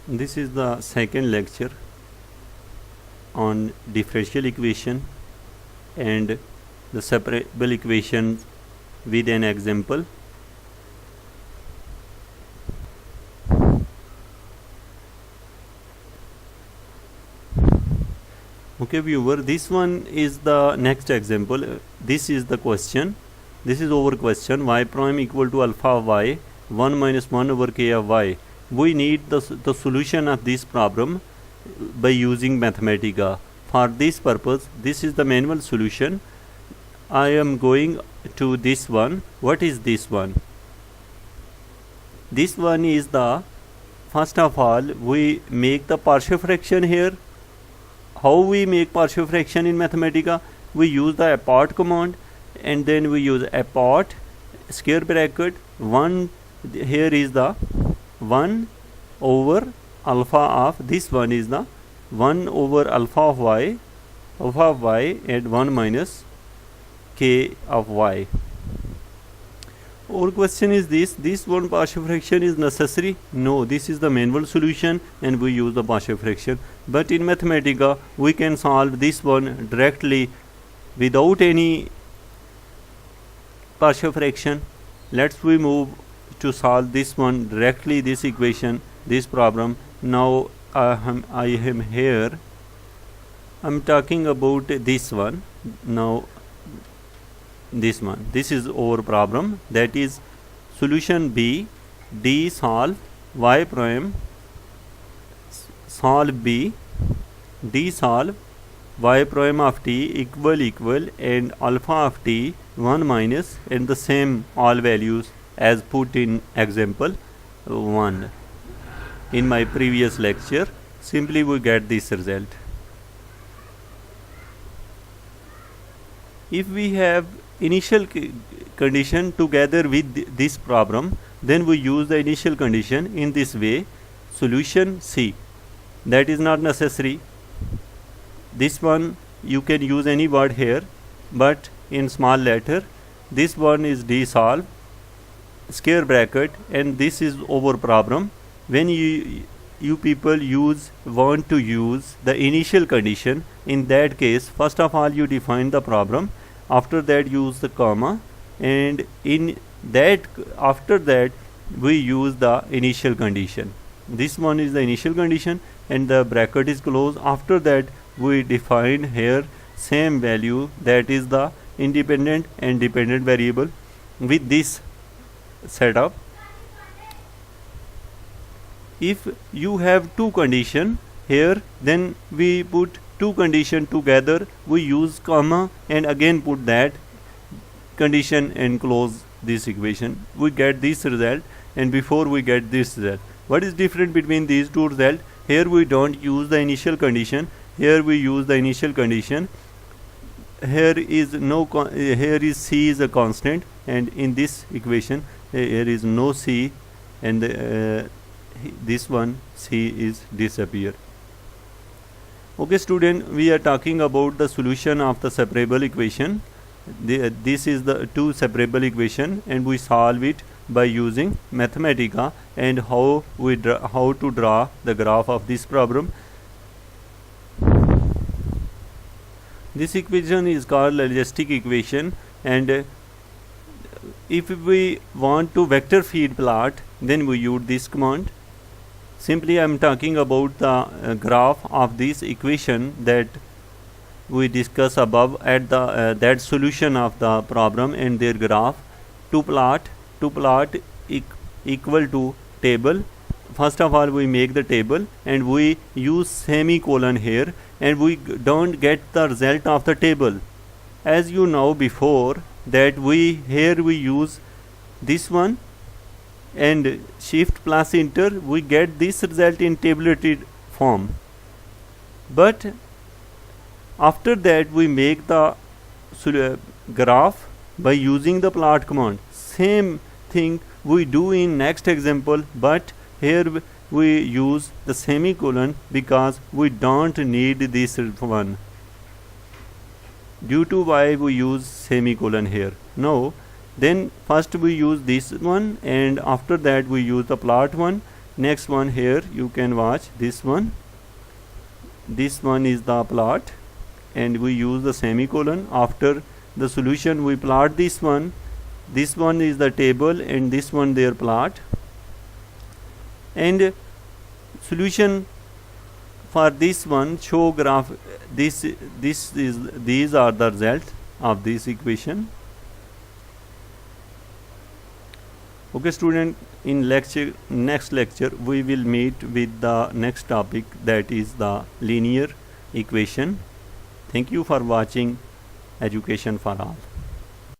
This is the second lecture on differential equation and the separable equations with an example. Okay viewer, this one is the next example. This is the question. This is our question: y prime equal to alpha of y 1 minus 1 over k of y. We need the solution of this problem by using Mathematica. For this purpose, this is the manual solution. I am going to this one. What is this one? This one is the, first of all, we make the partial fraction here. How we make partial fraction in Mathematica? We use the apart command, and then we use apart square bracket 1. Here is the 1 over alpha of, this one is the 1 over alpha of y and 1 minus k of y. Our question is this one partial fraction is necessary? No, this is the manual solution and we use the partial fraction. But in Mathematica, we can solve this one directly without any partial fraction. Let's we move to solve this one directly, this equation, this problem. Now I am here. I'm talking about this one. Now this one, this is our problem, that is solution B. D solve y prime, solve B, D solve y prime of t equal and alpha of t 1 minus and the same all values as put in example 1 in my previous lecture. Simply we get this result. If we have initial condition together with this problem, then we use the initial condition in this way. Solution C, that is not necessary. This one you can use any word here, but in small letter. This one is D solve square bracket, and this is our problem. When you people want to use the initial condition, in that case first of all you define the problem, after that use the comma, and in that after that we use the initial condition. This one is the initial condition and the bracket is closed. After that we define here same value, that is the independent and dependent variable. With this setup, if you have two condition here, then we put two condition together, we use comma and again put that condition and close this equation. We get this result, and before we get this result. What is different between these two results? Here we don't use the initial condition, here we use the initial condition. Here is no here is c is a constant, and in this equation here is no c, and this one c is disappear. Okay student, we are talking about the solution of the separable equation. This is the two separable equation, and we solve it by using Mathematica, and how to draw the graph of this problem. This equation is called logistic equation, and if we want to vector feed plot, then we use this command. Simply I am talking about the graph of this equation that we discussed above at the that solution of the problem and their graph. To plot equal to table. First of all we make the table and we use semicolon here, and we don't get the result of the table. As you know before that we use this one and shift plus enter, we get this result in tabulated form. But after that we make the graph by using the plot command. Same thing we do in next example, but here we use the semicolon because we don't need this one. Due to why we use semicolon here. Now then first we use this one, and after that we use the plot one. Next one, here you can watch this one. This one is the plot, and we use the semicolon. After the solution we plot this one. This one is the table and this one their plot. And solution for this one show graph. These are the results of this equation. Okay student, in next lecture we will meet with the next topic, that is the linear equation. Thank you for watching Education for All.